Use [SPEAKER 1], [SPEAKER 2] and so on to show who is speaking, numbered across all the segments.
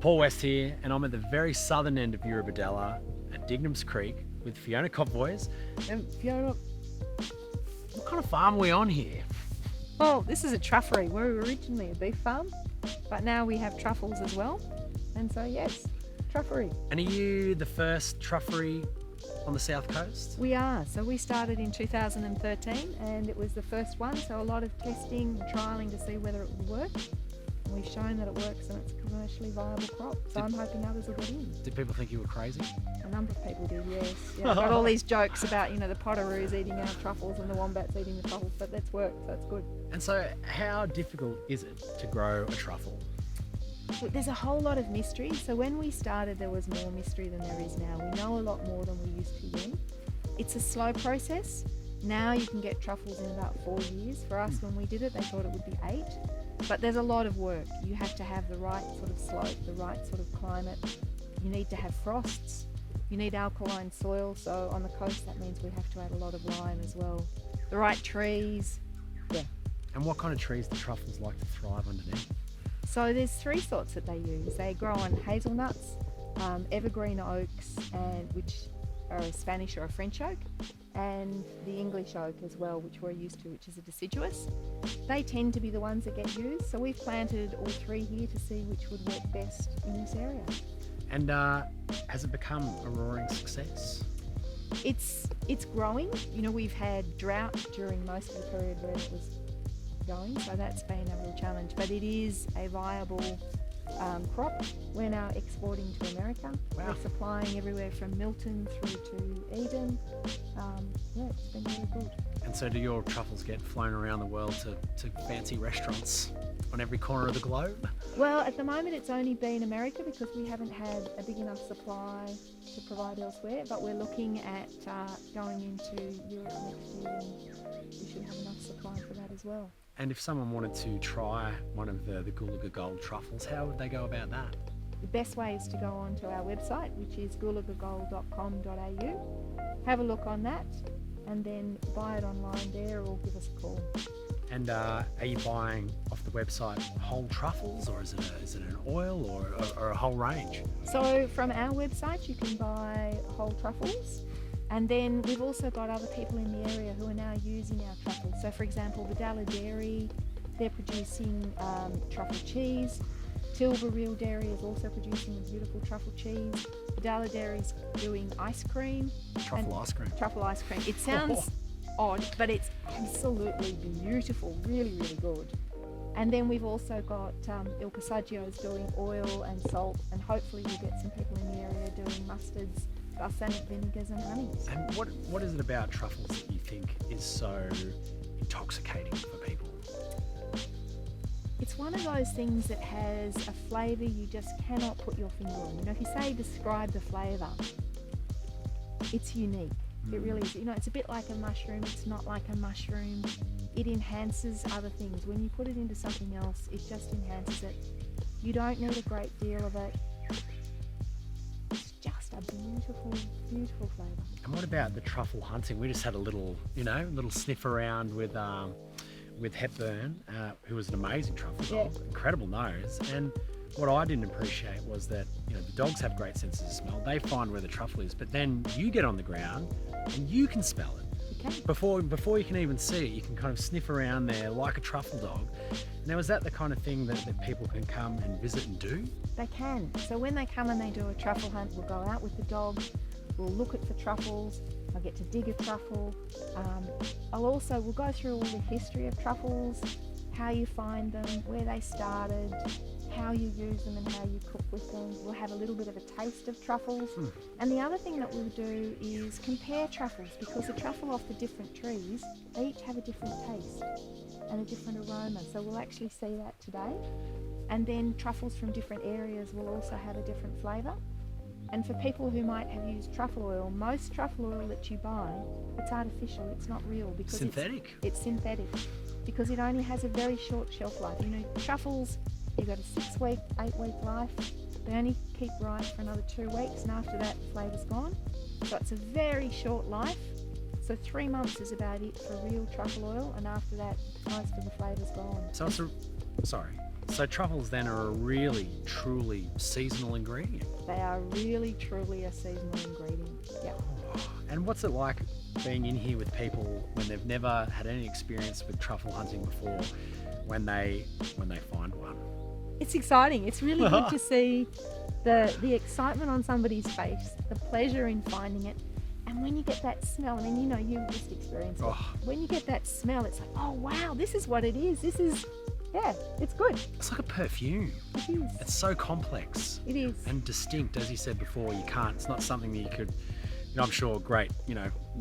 [SPEAKER 1] Paul West here, and I'm at the very southern end of Eurobodalla at Dignam's Creek with Fiona Kotvojs. And Fiona, what kind of farm are we on here?
[SPEAKER 2] Well, this is a truffery. We're originally a beef farm, but now we have truffles as well. And so yes, truffery.
[SPEAKER 1] And are you the first truffery on the south coast?
[SPEAKER 2] We are. So we started in 2013 and it was the first one. So a lot of testing and trialling to see whether it would work. And we've shown that it works and it's a commercially viable crop. So I'm hoping others will get in.
[SPEAKER 1] Did people think you were crazy?
[SPEAKER 2] A number of people did, yes. Yeah, I've got all these jokes about, the potoroos eating our truffles and the wombats eating the truffles, but that's worked, so that's good.
[SPEAKER 1] And so how difficult is it to grow a truffle?
[SPEAKER 2] Look, there's a whole lot of mystery. So when we started, there was more mystery than there is now. We know a lot more than we used to then. It's a slow process. Now you can get truffles in about 4 years. For us, when we did it, they thought it would be 8. But there's a lot of work. You have to have the right sort of slope, the right sort of climate. You need to have frosts. You need alkaline soil. So on the coast, that means we have to add a lot of lime as well. The right trees. Yeah.
[SPEAKER 1] And what kind of trees do truffles like to thrive underneath?
[SPEAKER 2] So there's 3 sorts that they use. They grow on hazelnuts, evergreen oaks, and which are a Spanish or a French oak, and the English oak as well, which we're used to, which is a deciduous. They tend to be the ones that get used. So we've planted all 3 here to see which would work best in this area.
[SPEAKER 1] And has it become a roaring success?
[SPEAKER 2] It's growing. We've had drought during most of the period where it was going, so that's been a real challenge, but it is a viable crop. We're now exporting to America.
[SPEAKER 1] Wow.
[SPEAKER 2] We're supplying everywhere from Milton through to Eden. It's been really good.
[SPEAKER 1] And so do your truffles get flown around the world to fancy restaurants on every corner of the globe?
[SPEAKER 2] Well, at the moment it's only been America because we haven't had a big enough supply to provide elsewhere, but we're looking at going into Europe next year and we should have enough supply for that as well.
[SPEAKER 1] And if someone wanted to try one of the Gulaga Gold truffles, how would they go about that?
[SPEAKER 2] The best way is to go onto our website, which is gulagagold.com.au. Have a look on that and then buy it online there or give us a call.
[SPEAKER 1] And are you buying off the website whole truffles, or is it an oil or a whole range?
[SPEAKER 2] So from our website you can buy whole truffles. And then we've also got other people in the area who are now using our truffles. So for example, Bodalla Dairy, they're producing truffle cheese. Tilba Real Dairy is also producing a beautiful truffle cheese. Bodalla Dairy's doing ice cream.
[SPEAKER 1] Truffle ice cream.
[SPEAKER 2] Truffle ice cream. It sounds odd, but it's absolutely beautiful, really, really good. And then we've also got Il Passaggio's doing oil and salt, and hopefully we'll get some people in the area doing mustards, balsamic vinegars and honeys.
[SPEAKER 1] And what is it about truffles that you think is so intoxicating for people?
[SPEAKER 2] It's one of those things that has a flavour you just cannot put your finger on. If you say describe the flavour, it's unique. It really is. It's a bit like a mushroom. It's not like a mushroom. It enhances other things. When you put it into something else, it just enhances it. You don't need a great deal of it. It's just a beautiful, beautiful flavour.
[SPEAKER 1] And what about the truffle hunting? We just had a little sniff around with Hepburn, who was an amazing truffle dog, incredible nose. And what I didn't appreciate was that the dogs have great senses of smell. They find where the truffle is, but then you get on the ground and you can smell it.
[SPEAKER 2] You can.
[SPEAKER 1] Before you can even see it, you can kind of sniff around there like a truffle dog. Now, is that the kind of thing that people can come and visit and do?
[SPEAKER 2] They can. So when they come and they do a truffle hunt, we'll go out with the dog, we'll look at the truffles, I'll get to dig a truffle. We'll go through all the history of truffles, how you find them, where they started, how you use them and how you cook with them. We'll have a little bit of a taste of truffles. And the other thing that we'll do is compare truffles, because the truffle off the different trees, they each have a different taste and a different aroma. So we'll actually see that today. And then truffles from different areas will also have a different flavour. And for people who might have used truffle oil, most truffle oil that you buy, it's artificial, it's not real. Because
[SPEAKER 1] synthetic.
[SPEAKER 2] It's synthetic because it only has a very short shelf life. Truffles, you've got a 6-week, 8-week life. They only keep ripe for another 2 weeks, and after that the flavour's gone. So it's a very short life. So 3 months is about it for real truffle oil, and after that, most of the flavour's gone.
[SPEAKER 1] So So truffles then are a really, truly seasonal ingredient.
[SPEAKER 2] They are really, truly a seasonal ingredient. Yeah.
[SPEAKER 1] And what's it like being in here with people when they've never had any experience with truffle hunting before, when they find one?
[SPEAKER 2] It's exciting. It's really good to see the excitement on somebody's face, the pleasure in finding it. And when you get that smell, I mean, you know, you just experienced it. When you get that smell, it's like, oh wow, this is what it is. Yeah, it's good.
[SPEAKER 1] It's like a perfume.
[SPEAKER 2] It is.
[SPEAKER 1] It's so complex.
[SPEAKER 2] It is.
[SPEAKER 1] And distinct, as you said before. It's not something that you could, I'm sure great,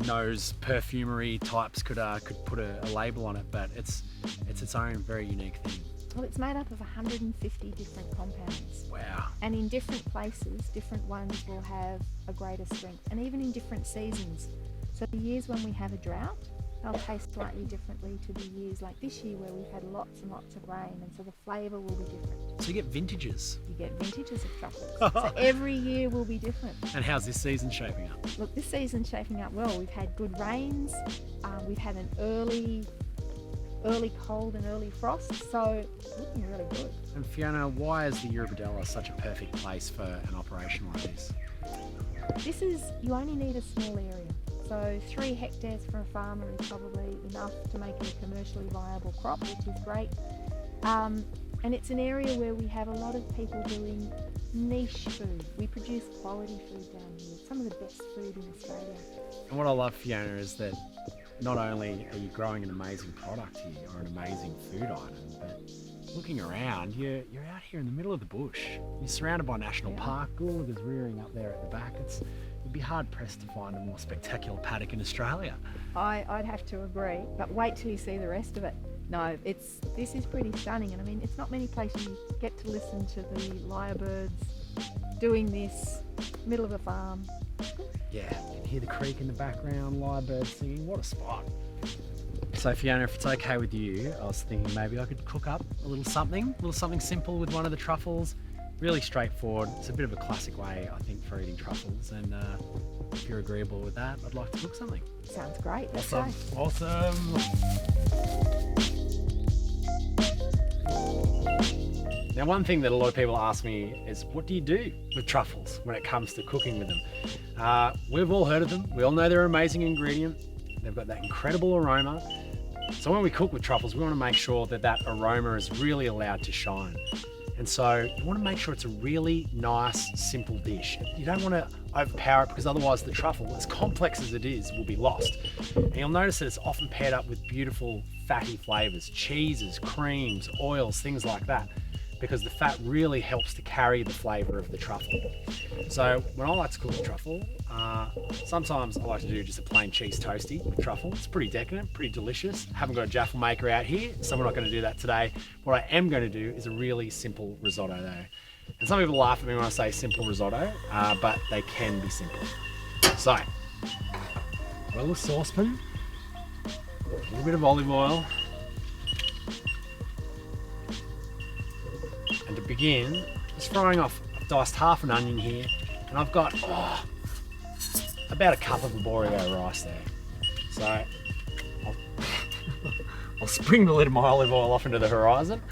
[SPEAKER 1] nose perfumery types could put a label on it, but it's its own very unique thing.
[SPEAKER 2] Well, it's made up of 150 different compounds.
[SPEAKER 1] Wow.
[SPEAKER 2] And in different places, different ones will have a greater strength, and even in different seasons. So the years when we have a drought, they'll taste slightly differently to the years like this year where we've had lots and lots of rain, and so the flavour will be different.
[SPEAKER 1] So you get vintages.
[SPEAKER 2] You get vintages of truffles. So every year will be different.
[SPEAKER 1] And how's this season shaping up?
[SPEAKER 2] Look, this season's shaping up well. We've had good rains. We've had an early cold and early frost, so looking really good.
[SPEAKER 1] And Fiona, why is the Eurobodalla such a perfect place for an operation like this?
[SPEAKER 2] You only need a small area. So 3 hectares for a farmer is probably enough to make it a commercially viable crop, which is great. And it's an area where we have a lot of people doing niche food. We produce quality food down here, some of the best food in Australia.
[SPEAKER 1] And what I love, Fiona, is that not only are you growing an amazing product here, or an amazing food item, but looking around, you're out here in the middle of the bush. You're surrounded by National Park. Gulaga's rearing up there at the back. You'd be hard pressed to find a more spectacular paddock in Australia.
[SPEAKER 2] I'd have to agree, but wait till you see the rest of it. No, this is pretty stunning, and I mean, it's not many places you get to listen to the lyrebirds doing this, middle of a farm.
[SPEAKER 1] Yeah, you can hear the creek in the background, lyrebirds singing. What a spot. So Fiona, if it's okay with you, I was thinking maybe I could cook up a little something simple with one of the truffles. Really straightforward. It's a bit of a classic way, I think, for eating truffles, and if you're agreeable with that, I'd like to cook something.
[SPEAKER 2] Sounds great. Let's
[SPEAKER 1] Awesome.
[SPEAKER 2] go.
[SPEAKER 1] Awesome. Now, one thing that a lot of people ask me is, what do you do with truffles when it comes to cooking with them? We've all heard of them. We all know they're an amazing ingredient. They've got that incredible aroma. So when we cook with truffles, we want to make sure that that aroma is really allowed to shine. And so you want to make sure it's a really nice, simple dish. You don't want to overpower it, because otherwise the truffle, as complex as it is, will be lost. And you'll notice that it's often paired up with beautiful fatty flavors, cheeses, creams, oils, things like that, because the fat really helps to carry the flavor of the truffle. So when I like to cook with truffle, sometimes I like to do just a plain cheese toasty with truffle. It's pretty decadent, pretty delicious. Haven't got a jaffle maker out here, so we're not going to do that today. What I am going to do is a really simple risotto though. And some people laugh at me when I say simple risotto, but they can be simple. So, got a little saucepan, a little bit of olive oil, and to begin, just frying off, I've diced half an onion here, and I've got about a cup of laboriola rice there. So I'll spring the lid of my olive oil off into the horizon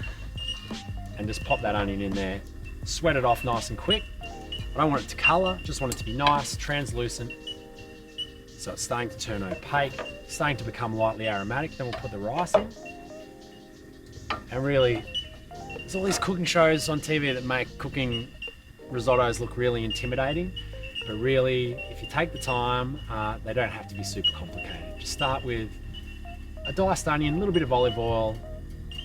[SPEAKER 1] and just pop that onion in there. Sweat it off nice and quick. I don't want it to colour, just want it to be nice, translucent. So it's starting to turn opaque, starting to become lightly aromatic. Then we'll put the rice in. And really, there's all these cooking shows on TV that make cooking risottos look really intimidating. But really, if you take the time, they don't have to be super complicated. Just start with a diced onion, a little bit of olive oil,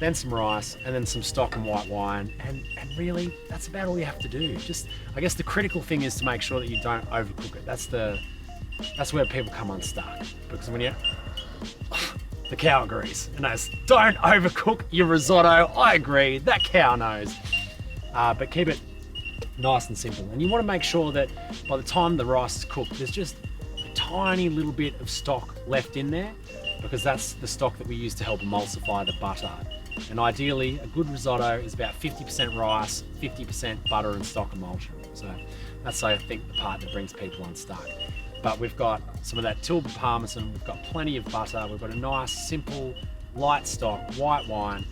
[SPEAKER 1] then some rice, and then some stock and white wine. And really, that's about all you have to do. Just, I guess the critical thing is to make sure that you don't overcook it. That's where people come unstuck. Because when the cow agrees and knows, don't overcook your risotto. I agree, that cow knows. But keep it nice and simple. And you want to make sure that by the time the rice is cooked, there's just a tiny little bit of stock left in there, because that's the stock that we use to help emulsify the butter. And ideally, a good risotto is about 50% rice, 50% butter and stock emulsion. So that's, I think, the part that brings people unstuck. but we've got some of that Tilbury Parmesan, we've got plenty of butter, we've got a nice, simple, light stock, white wine,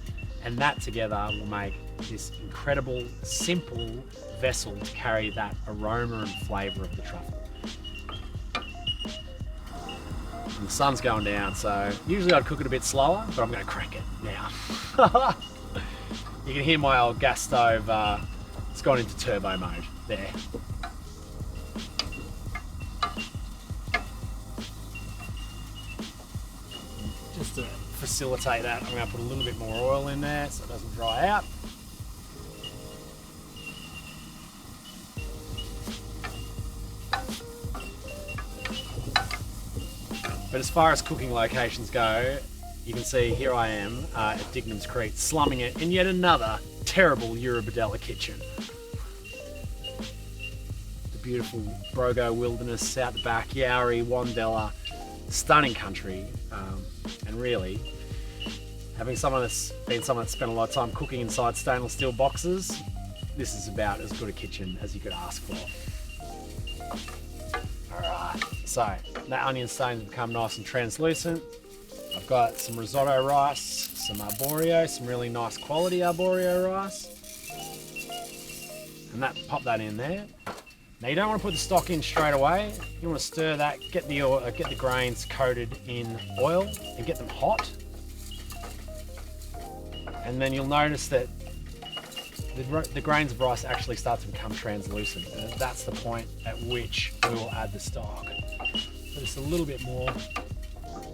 [SPEAKER 1] and that together will make this incredible, simple vessel to carry that aroma and flavour of the truffle. And the sun's going down, so usually I'd cook it a bit slower, but I'm going to crank it now. You can hear my old gas stove, it's gone into turbo mode there. Just to facilitate that, I'm going to put a little bit more oil in there so it doesn't dry out. But as far as cooking locations go, you can see here I am at Dignam's Creek, slumming it in yet another terrible Eurobodalla kitchen. The beautiful Brogo wilderness out the back, Yowie, Wandella, stunning country, and really, having someone that's spent a lot of time cooking inside stainless steel boxes, this is about as good a kitchen as you could ask for. Alright, so that onion stains become nice and translucent. I've got some risotto rice, some arborio, some really nice quality arborio rice. And pop that in there. Now you don't want to put the stock in straight away. You want to stir that, get the grains coated in oil and get them hot. And then you'll notice that the grains of rice actually start to become translucent. And that's the point at which we will add the stock. So just a little bit more.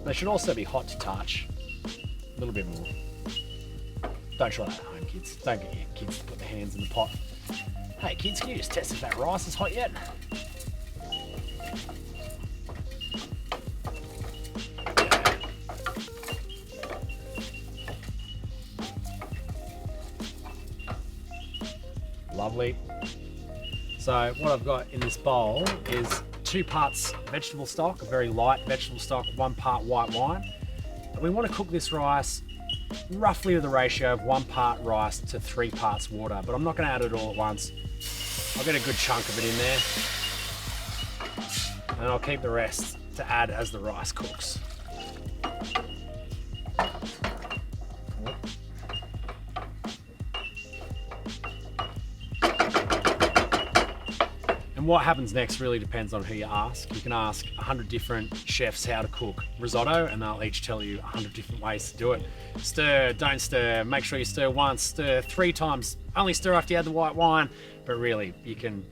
[SPEAKER 1] They should also be hot to touch. A little bit more. Don't try that at home, kids. Don't get your kids to put their hands in the pot. Hey kids, can you just test if that rice is hot yet? Yeah. Lovely. So what I've got in this bowl is 2 parts vegetable stock, a very light vegetable stock, 1 part white wine. And we want to cook this rice roughly with the ratio of 1 part rice to 3 parts water, but I'm not going to add it all at once. I'll get a good chunk of it in there, and I'll keep the rest to add as the rice cooks. And what happens next really depends on who you ask. You can ask 100 different chefs how to cook risotto, and they'll each tell you 100 different ways to do it. Stir, don't stir, make sure you stir once, stir 3 times, only stir after you add the white wine. But really, you can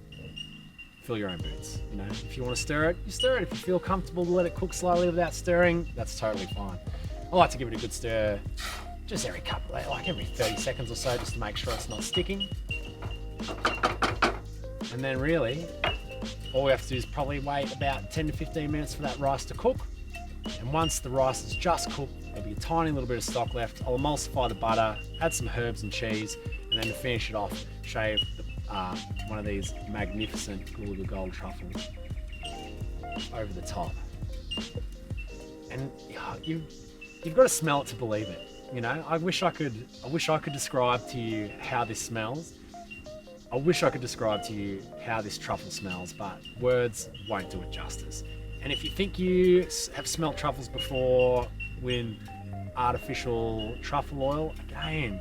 [SPEAKER 1] fill your own boots. You know, if you want to stir it, you stir it. If you feel comfortable to let it cook slowly without stirring, that's totally fine. I like to give it a good stir just every 30 seconds or so, just to make sure it's not sticking. And then really, all we have to do is probably wait about 10 to 15 minutes for that rice to cook. And once the rice is just cooked, there'll be a tiny little bit of stock left. I'll emulsify the butter, add some herbs and cheese, and then to finish it off, shave one of these magnificent Gulaga Gold truffles over the top. And you've got to smell it to believe it. You know, I wish I could describe to you how this smells. I wish I could describe to you how this truffle smells, but words won't do it justice. And if you think you have smelled truffles before with artificial truffle oil, again,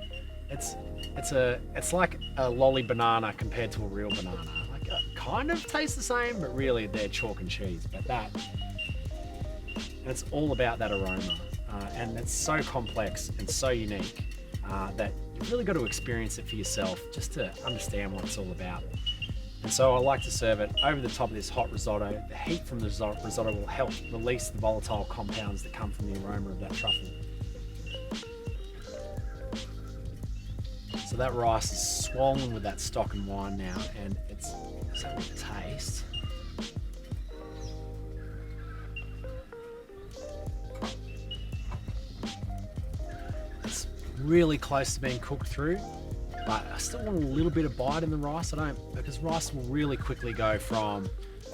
[SPEAKER 1] it's like a lolly banana compared to a real banana. Like it kind of tastes the same, but really they're chalk and cheese. But it's all about that aroma, and it's so complex and so unique that you've really got to experience it for yourself just to understand what it's all about. And so I like to serve it over the top of this hot risotto. The heat from the risotto will help release the volatile compounds that come from the aroma of that truffle. So that rice is swollen with that stock and wine now, and it's having a taste. It's really close to being cooked through, but I still want a little bit of bite in the rice. Because rice will really quickly go from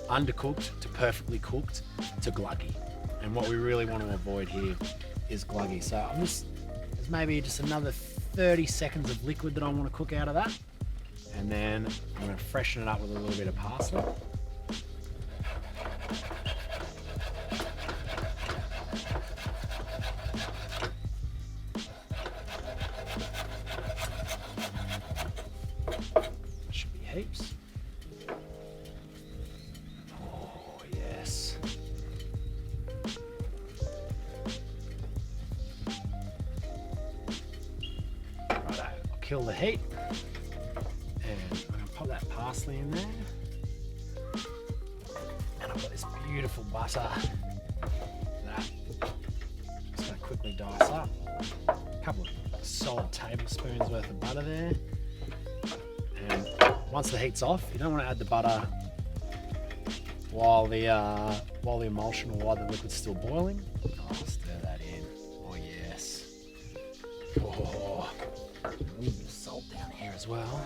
[SPEAKER 1] undercooked to perfectly cooked to gluggy. And what we really want to avoid here is gluggy. So there's maybe just another 30 seconds of liquid that I want to cook out of that. And then I'm going to freshen it up with a little bit of parsley. Should be heaps. Oh, yes. Righto, I'll kill the heat. And I'm going to pop that parsley in there. And I've got this beautiful butter that I'm just going to quickly dice up. A couple of solid tablespoons worth of butter there. And once the heat's off, you don't want to add the butter while the emulsion or while the liquid's still boiling. I'll stir that in. Oh yes. Oh, a little bit of salt down here as well.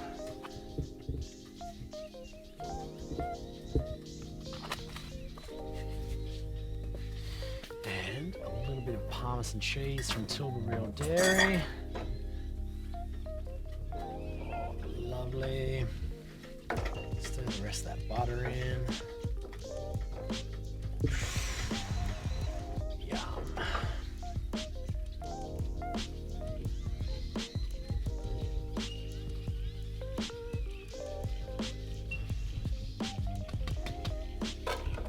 [SPEAKER 1] And a little bit of Parmesan cheese from Tilda Real Dairy. Oh, lovely. Stir the rest of that butter in. Yum.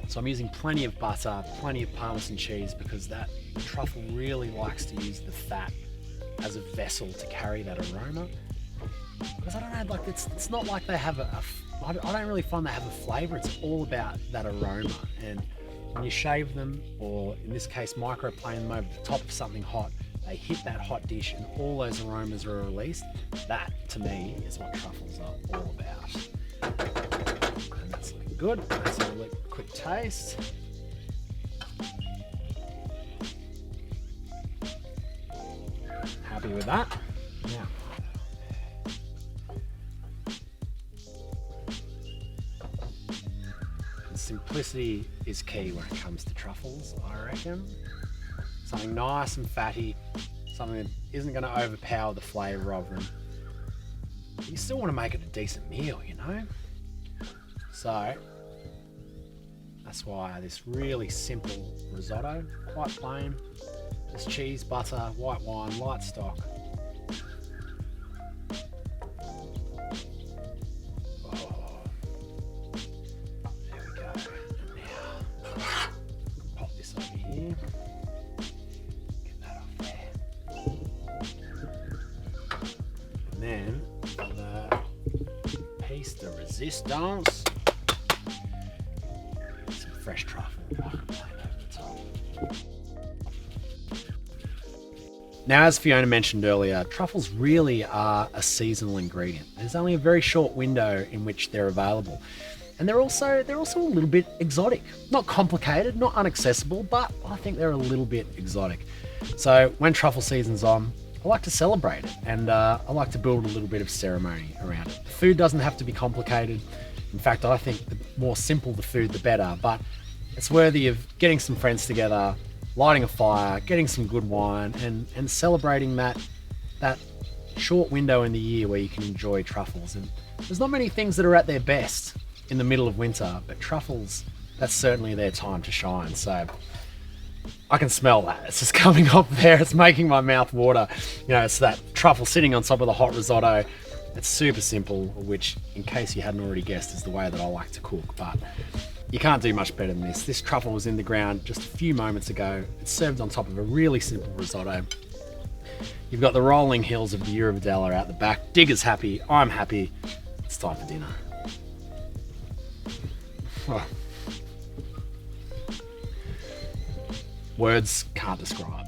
[SPEAKER 1] So I'm using plenty of butter, plenty of Parmesan cheese, because the truffle really likes to use the fat as a vessel to carry that aroma. Because I don't know, like it's not like they have I don't really find they have a flavour. It's all about that aroma. And when you shave them, or in this case microplane them over the top of something hot, they hit that hot dish and all those aromas are released. That to me is what truffles are all about. And that's looking good. Let's have a quick taste. Happy with that? Now, simplicity is key when it comes to truffles, I reckon. Something nice and fatty, something that isn't going to overpower the flavour of them. But you still want to make it a decent meal, you know? So, that's why this really simple risotto, quite plain. There's cheese, butter, white wine, light stock. Then the piece de resistance, some fresh truffle over the top. Now, as Fiona mentioned earlier, truffles really are a seasonal ingredient. There's only a very short window in which they're available. And they're also a little bit exotic. Not complicated, not inaccessible, but I think they're a little bit exotic. So when truffle season's on, I like to celebrate it, and I like to build a little bit of ceremony around it. The food doesn't have to be complicated. In fact, I think the more simple the food, the better, but it's worthy of getting some friends together, lighting a fire, getting some good wine, and celebrating that short window in the year where you can enjoy truffles. And there's not many things that are at their best in the middle of winter, but truffles, that's certainly their time to shine. So I can smell that. It's just coming up there. It's making my mouth water. You know, it's that truffle sitting on top of the hot risotto. It's super simple, which, in case you hadn't already guessed, is the way that I like to cook. But you can't do much better than this. This truffle was in the ground just a few moments ago. It's served on top of a really simple risotto. You've got the rolling hills of the Eurobodalla out the back. Digger's happy. I'm happy. It's time for dinner. Words can't describe.